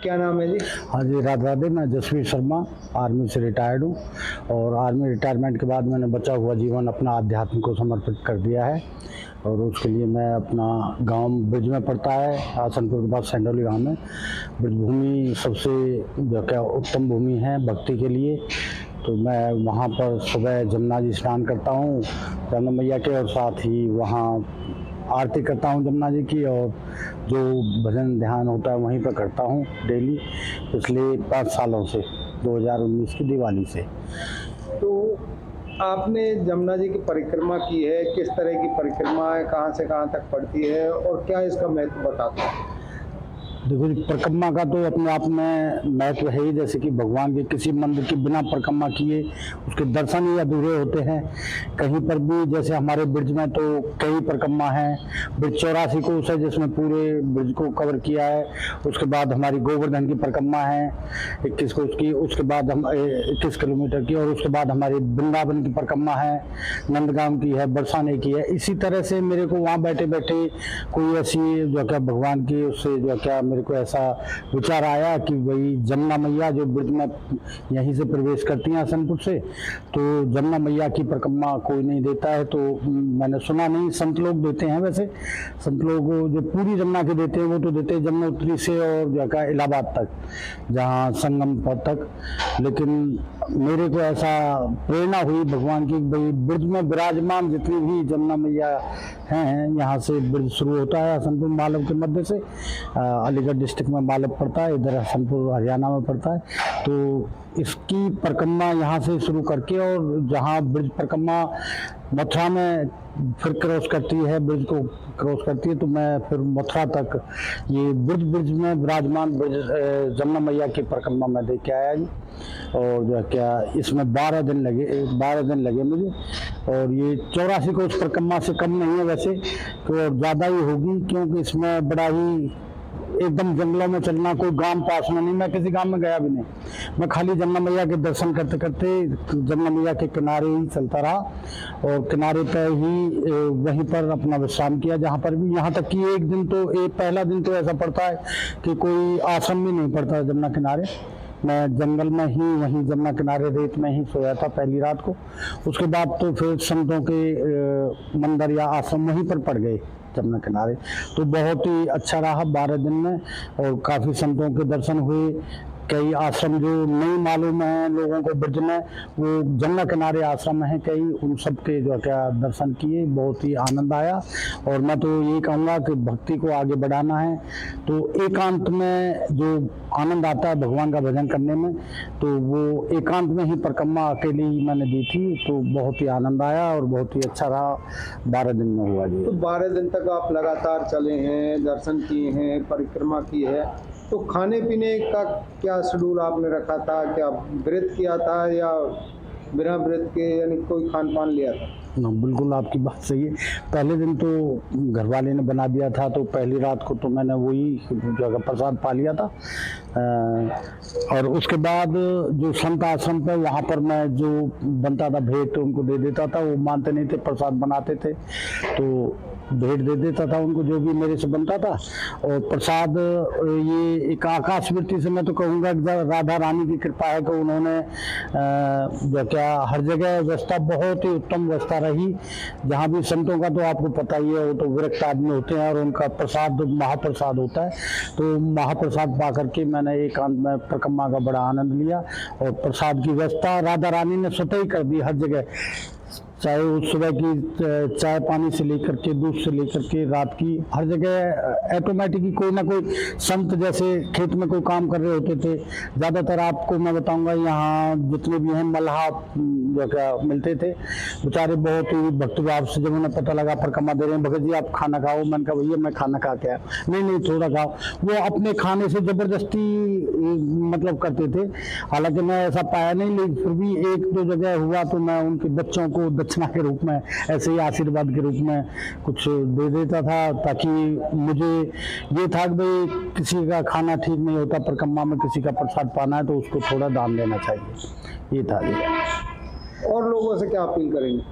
क्या नाम है जी? हाँ जी, राधे राधे। मैं जसवीर शर्मा आर्मी से रिटायर्ड हूँ और आर्मी रिटायरमेंट के बाद मैंने बचा हुआ जीवन अपना अध्यात्म को समर्पित कर दिया है। और उसके लिए मैं अपना गांव ब्रिज में पड़ता है, आसनपुर के पास सेंडोली गांव में। ब्रिज भूमि सबसे जो क्या उत्तम भूमि है भक्ति के लिए, तो मैं वहाँ पर सुबह जमुना जी स्नान करता हूँ जमुना मैया के, और साथ ही वहाँ आरती करता हूँ जमुना जी की, और जो भजन ध्यान होता है वहीं पर करता हूँ डेली पिछले 5 सालों से, 2019 की दिवाली से। तो आपने जमुना जी की परिक्रमा की है, किस तरह की परिक्रमा है, कहाँ से कहाँ तक पड़ती है और क्या इसका महत्व बताता है? देखो जी, परिक्रमा का तो अपने आप में महत्व है ही। जैसे कि भगवान के किसी मंदिर की बिना परिक्रमा किए उसके दर्शन ही अधूरे होते हैं। कहीं पर भी जैसे हमारे ब्रिज में तो कई परिक्रमा हैं। ब्रिज 84 कोस है जिसमें पूरे ब्रिज को कवर किया है। उसके बाद हमारी गोवर्धन की परिक्रमा है 21 कोस की, उसके बाद हम 21 किलोमीटर की, और उसके बाद हमारी वृंदावन की परिक्रमा है, नंदगांव की है, बरसाने की है। इसी तरह से मेरे को वहाँ बैठे बैठे कोई ऐसी जो क्या भगवान की उससे जो क्या मेरे को ऐसा विचार आया कि भाई जमुना मैया जो ब्रिज में यहीं से प्रवेश करती हैं आसनपुर से, तो जमुना मैया की परिक्रमा कोई नहीं देता है। तो मैंने सुना नहीं, संत लोग देते हैं। वैसे संत लोग जो पूरी जमुना के देते हैं वो तो देते हैं जमुनोत्री से और जो क्या इलाहाबाद तक, जहाँ संगम पथ तक। लेकिन मेरे को ऐसा प्रेरणा हुई भगवान की, भाई ब्रिज में विराजमान जितनी भी जमुना मैया हैं, यहाँ से ब्रिज शुरू होता है हसनपुर मालव के मध्य से, अलीगढ़ डिस्ट्रिक्ट में मालव पड़ता है, इधर हसनपुर हरियाणा में पड़ता है। तो इसकी परिक्रमा यहाँ से शुरू करके, और जहाँ ब्रिज परिक्रमा मथुरा में फिर क्रॉस करती है, ब्रिज को क्रॉस करती है, तो मैं फिर मथुरा तक ये ब्रिज में विराजमान ब्रिज जमुना मैया की परिक्रमा में देख के आया जी। और जो क्या इसमें 12 दिन लगे मुझे। और ये 84 को उस परिक्रमा से कम नहीं है वैसे, तो ज़्यादा ही होगी, क्योंकि इसमें बड़ा ही एकदम जंगलों में चलना, कोई गांव पास में नहीं। मैं किसी गांव में गया भी नहीं, मैं खाली जमुना मैया के दर्शन करते करते जमुना मैया के किनारे ही चलता रहा, और किनारे पर ही वहीं पर अपना विश्राम किया। जहाँ पर भी, यहाँ तक कि एक दिन तो पहला दिन तो ऐसा पड़ता है कि कोई आश्रम भी नहीं पड़ता जमुना किनारे। मैं जंगल में ही वहीं जमुना किनारे रेत में ही सोया था पहली रात को। उसके बाद तो फिर संतों के मंदिर या आश्रम वहीं पर पड़ गए जमुना किनारे। तो बहुत ही अच्छा रहा 12 दिन में, और काफ़ी संतों के दर्शन हुए। कई आश्रम जो नहीं मालूम है लोगों को ब्रिज में, वो जमुना किनारे आश्रम हैं कई, उन सब के जो क्या दर्शन किए, बहुत ही आनंद आया। और मैं तो यही कहूँगा कि भक्ति को आगे बढ़ाना है तो एकांत में जो आनंद आता है भगवान का भजन करने में, तो वो एकांत में ही परिक्रमा अकेली मैंने दी थी, तो बहुत ही आनंद आया और बहुत ही अच्छा रहा। 12 दिन में हुआ जी। तो 12 दिन तक आप लगातार चले हैं, दर्शन किए हैं, परिक्रमा की है, तो खाने पीने का क्या शेड्यूल आपने रखा था? क्या व्रत किया था या बिना व्रत के, यानी कोई खान पान लिया था? बिल्कुल आपकी बात सही है। पहले दिन तो घर वाले ने बना दिया था, तो पहली रात को तो मैंने वही जगह प्रसाद पा लिया था। और उसके बाद जो संत आश्रम पे, वहाँ पर मैं जो बनता था भेंट उनको दे देता था। वो मानते नहीं थे, प्रसाद बनाते थे, तो भेंट दे देता था उनको जो भी मेरे से बनता था। और प्रसाद ये एक आकाशवृत्ति से मैं तो कहूँगा राधा रानी की कृपा है कि उन्होंने जो क्या हर जगह व्यवस्था बहुत ही उत्तम व्यवस्था रही। जहाँ भी संतों का तो आपको पता ही है, वो तो विरक्त आदमी होते हैं और उनका प्रसाद महाप्रसाद होता है। तो महाप्रसाद पा करके मैंने एकांत में परिक्रमा का बड़ा आनंद लिया। और प्रसाद की व्यवस्था राधा रानी ने स्वतः ही कर दी हर जगह, चाहे उस सुबह की चाय पानी से लेकर के, दूध से लेकर के, रात की हर जगह ऑटोमेटिक ही कोई ना कोई संत, जैसे खेत में कोई काम कर रहे होते थे। ज़्यादातर आपको मैं बताऊंगा यहाँ जितने भी हैं मल्लाह जो क्या मिलते थे, बेचारे बहुत ही भक्तिभाव से, जब उन्हें पता लगा परिक्रमा दे रहे हैं, भगत जी आप खाना खाओ, मैंने कहा भैया मैं खाना खा के आया, नहीं थोड़ा खाओ। वो अपने खाने से ज़बरदस्ती मतलब करते थे। हालांकि मैं ऐसा पाया नहीं, लेकिन फिर भी 1-2 जगह हुआ तो मैं उनके बच्चों को दक्षिणा के रूप में, ऐसे ही आशीर्वाद के रूप में कुछ दे देता था, ताकि मुझे ये था कि भाई किसी का खाना ठीक नहीं होता, परिक्रमा में किसी का प्रसाद पाना है तो उसको थोड़ा दान देना चाहिए, ये था। और लोगों से क्या अपील करेंगे?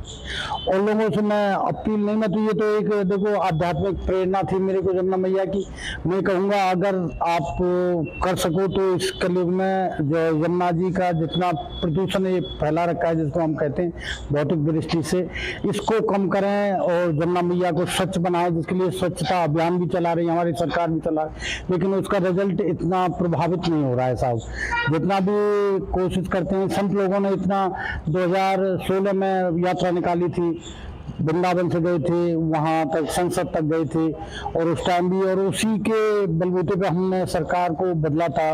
और लोगों से मैं अपील नहीं, मैं तो ये तो एक देखो आध्यात्मिक प्रेरणा थी मेरे को जमुना मैया की। मैं कहूँगा अगर आप कर सको तो इस कलयुग में जो यमुना जी का जितना प्रदूषण ये फैला रखा है, जिसको हम कहते हैं भौतिक दृष्टि से, इसको कम करें और जमुना मैया को स्वच्छ बनाएं, जिसके लिए स्वच्छता अभियान भी चला रही है हमारी सरकार भी चला रही है, लेकिन उसका रिजल्ट इतना प्रभावित नहीं हो रहा है साहब। जितना भी कोशिश करते हैं, संत लोगों ने इतना 2016 में यात्रा निकाली थी, वृंदावन से गए थे, वहाँ तक संसद तक गए थे, और उस टाइम भी, और उसी के बलबूते पे हमने सरकार को बदला था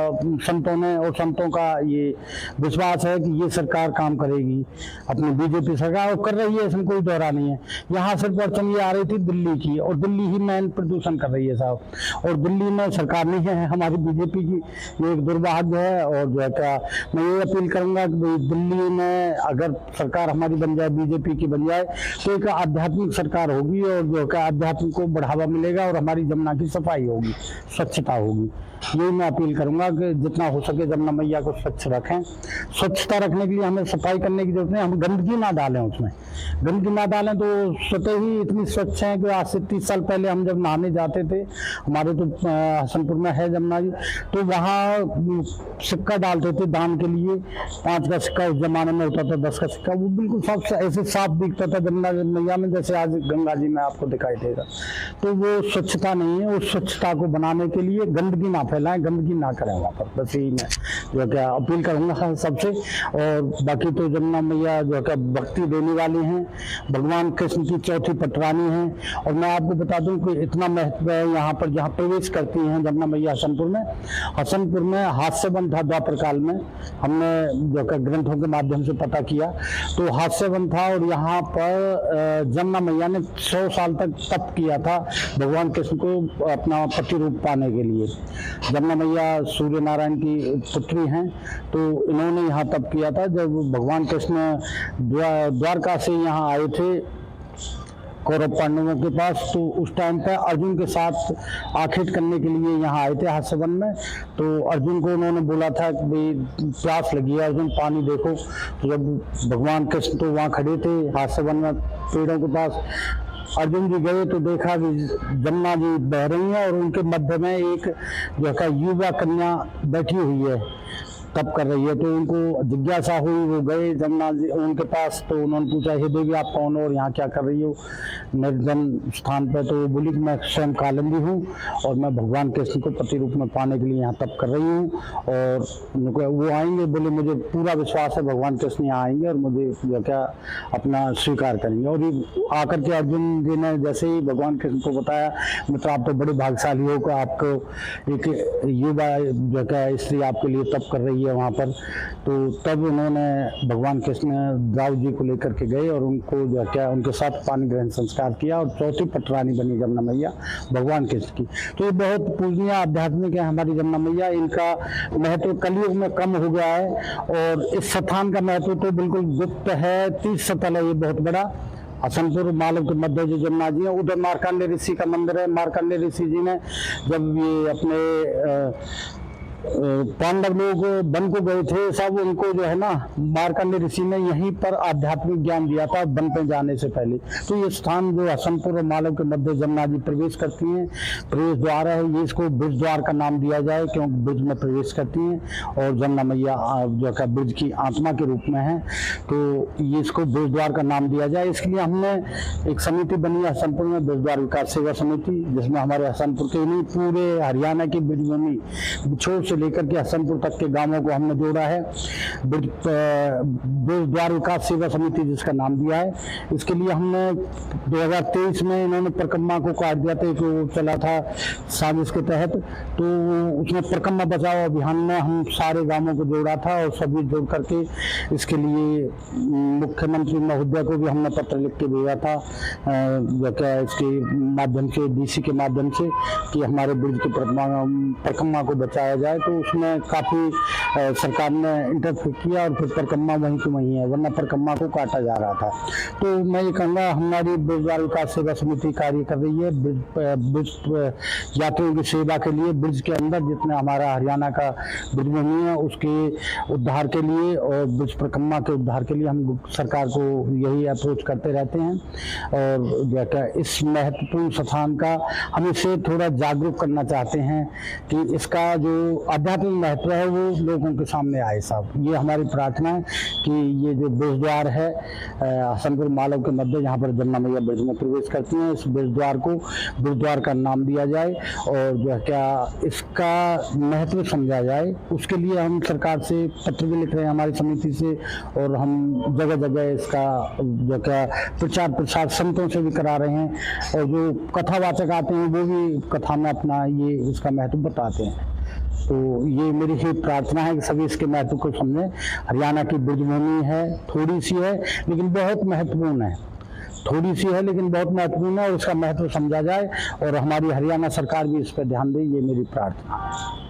संतों ने, और संतों का ये विश्वास है कि ये सरकार काम करेगी, अपनी बीजेपी सरकार और कर रही है, इसमें कोई दोहरा नहीं है। यहाँ सिर्फ अड़चन ये आ रही थी दिल्ली की, और दिल्ली ही मेन प्रदूषण कर रही है साहब, और दिल्ली में सरकार नहीं है हमारी बीजेपी की, ये एक दुर्भाग्य है। और जो है क्या, मैं ये अपील करूंगा कि दिल्ली में अगर सरकार हमारी बन जाए, बीजेपी की बन जाए, तो एक आध्यात्मिक सरकार होगी, और जो है आध्यात्म को बढ़ावा मिलेगा, और हमारी जमुना की सफाई होगी, स्वच्छता होगी। यही मैं अपील करूंगा कि जितना हो सके जमुना मैया को स्वच्छ रखें। स्वच्छता रखने के लिए हमें सफाई करने की जरूरत है, हम गंदगी ना डालें उसमें, गंदगी ना डालें तो स्वतः ही इतनी स्वच्छ है कि आज से 30 साल पहले हम जब नहाने जाते थे, हमारे तो हसनपुर में है जमुना जी, तो वहाँ सिक्का डालते थे दान के लिए, 5 का सिक्का उस जमाने में होता था, 10 का सिक्का, वो बिल्कुल साफ ऐसे साफ दिखता था जमुना मैया में, जैसे आज गंगा जी में आपको दिखाई देगा। तो वो स्वच्छता नहीं है, उस स्वच्छता को बनाने के लिए गंदगी ना फैलाएं, गंदगी ना करें वहाँ पर, बस यही मैं जो क्या अपील करूँगा सबसे। और बाकी तो जमुना मैया जो क्या भक्ति देने वाली हैं, भगवान कृष्ण की चौथी पटरानी हैं। और मैं आपको बता दूं कि इतना महत्व है यहाँ पर, जहाँ प्रवेश करती हैं जमुना मैया हसनपुर में हास्य वन था द्वापर काल में, हमने जो क्या ग्रंथों के माध्यम से पता किया, तो हास्य वन था, और यहाँ पर जमुना मैया ने 100 साल तक तप किया था भगवान कृष्ण को अपना पति रूप पाने के लिए। जमुना मैया सूर्य नारायण की पुत्री हैं, तो इन्होंने यहाँ तप किया था। जब भगवान कृष्ण द्वारका से यहाँ आए थे कौरव पांडवों के पास, तो उस टाइम पर अर्जुन के साथ आखेट करने के लिए यहाँ आए थे हास्यवन में। तो अर्जुन को उन्होंने बोला था कि भाई प्यास लगी है अर्जुन, पानी देखो। तो जब भगवान कृष्ण तो वहाँ खड़े थे हास्यवन में पेड़ों के पास, अर्जुन जी गए तो देखा कि जमुना जी बह रही हैं, और उनके मध्य में एक जो है युवा कन्या बैठी हुई है, तप कर रही है। तो उनको जिज्ञासा हुई, वो गए जमुना जी उनके पास, तो उन्होंने पूछा, हे देवी आप कौन हो और यहाँ क्या कर रही हो निर्जन स्थान पर? तो वो बोली कि मैं स्वयं कालिंदी हूँ, और मैं भगवान कृष्ण को पति रूप में पाने के लिए यहाँ तप कर रही हूँ, और उनको वो आएंगे। बोले मुझे पूरा विश्वास है भगवान कृष्ण यहाँ आएंगे और मुझे जो क्या अपना स्वीकार करेंगे। और ये आकर के अर्जुन जी ने जैसे ही भगवान कृष्ण को बताया, मित्र आप तो बड़े भाग्यशाली हो कि आपको एक युवा जो क्या स्त्री आपके लिए तप कर रही है वहाँ पर। तो तब उन्होंने भगवान कृष्ण द्राविड जी को लेकर के गए, और उनको जो क्या उनके साथ पानी ग्रहण संस्कार किया, और चौथी पटरानी बनी जमुना मैया भगवान कृष्ण की। तो ये बहुत पूजनीय आध्यात्मिक है हमारी जमुना मैया। इनका महत्व कलयुग में कम हो गया है, और इस स्थान का महत्व तो बिल्कुल गुप्त है। 30 स्थल है ये बहुत बड़ा, हसनपुर मालव के मध्य जो जमुना जी है, उधर मार्कंडेय ऋषि का मंदिर है। मार्कंडेय ऋषि जी ने जब ये अपने पांडव लोग वन को गए थे सब, उनको जो है ना मार्कंडेय ऋषि ने यहीं पर आध्यात्मिक ज्ञान दिया था वन पे जाने से पहले। तो ये स्थान जो हसनपुर और मालव के मध्य जमुना जी प्रवेश करती हैं, प्रवेश द्वार है ये, इसको ब्रिज द्वार का नाम दिया जाए क्योंकि ब्रिज में प्रवेश करती हैं, और जमुना मैया जो है ब्रिज की आत्मा के रूप में है, तो ये इसको ब्रिज द्वार का नाम दिया जाए। इसके लिए हमने एक समिति बनी है हसनपुर में, ब्रिज द्वार विकास सेवा समिति, जिसमें हमारे हसनपुर के नहीं पूरे हरियाणा की ब्रिज भूमि छोर से लेकर के हसनपुर तक के गांवों को हमने जोड़ा है। ब्रिज द्वार विकास सेवा समिति जिसका नाम दिया है। इसके लिए हमने 2023 में इन्होंने परिक्रमा को काट दिया था, जो चला था साजिश के तहत, तो उसमें परिक्रमा बचाओ अभियान में हम सारे गांवों को जोड़ा था, और सभी जोड़ करके इसके लिए मुख्यमंत्री महोदय को भी हमने पत्र लिख के भेजा था, जो क्या इसके माध्यम से, डीसी के माध्यम से, कि हमारे ब्रिज की परिक्रमा को बचाया जाए। है, तो उसमें काफ़ी सरकार ने इंटरफेयर किया और फिर परिक्रमा वहीं की वहीं है, वरना परिक्रमा को काटा जा रहा था। तो मैं ये कहूँगा हमारी ब्रिजद्वार विकास सेवा समिति कार्य कर रही है ब्रिज यात्रियों की सेवा के लिए। ब्रिज के अंदर जितना हमारा हरियाणा का ब्रिज भूमि है उसके उद्धार के लिए और ब्रिज परिक्रमा के उद्धार के लिए हम सरकार को यही अप्रोच करते रहते हैं। और जो है इस महत्वपूर्ण स्थान का हम इसे थोड़ा जागरूक करना चाहते हैं कि इसका जो आध्यात्मिक महत्व है वो लोगों के सामने आए साहब। ये हमारी प्रार्थना है कि ये जो ब्रिजद्वार है हसनपुर मालव के मध्य जहाँ पर जमुना मैया ब्रिज में प्रवेश करती हैं, इस ब्रिजद्वार को ब्रिजद्वार का नाम दिया जाए और जो है क्या इसका महत्व समझा जाए। उसके लिए हम सरकार से पत्र भी लिख रहे हैं हमारी समिति से, और हम जगह जगह इसका जो क्या प्रचार प्रसार संतों से भी करा रहे हैं, और जो कथावाचक आते हैं वो भी कथा में अपना ये इसका महत्व बताते हैं। तो ये मेरी ही प्रार्थना है कि सभी इसके महत्व को समझें। हरियाणा की ब्रिज भूमि है, थोड़ी सी है लेकिन बहुत महत्वपूर्ण है, थोड़ी सी है लेकिन बहुत महत्वपूर्ण है, और इसका महत्व समझा जाए और हमारी हरियाणा सरकार भी इस पर ध्यान दे, ये मेरी प्रार्थना है।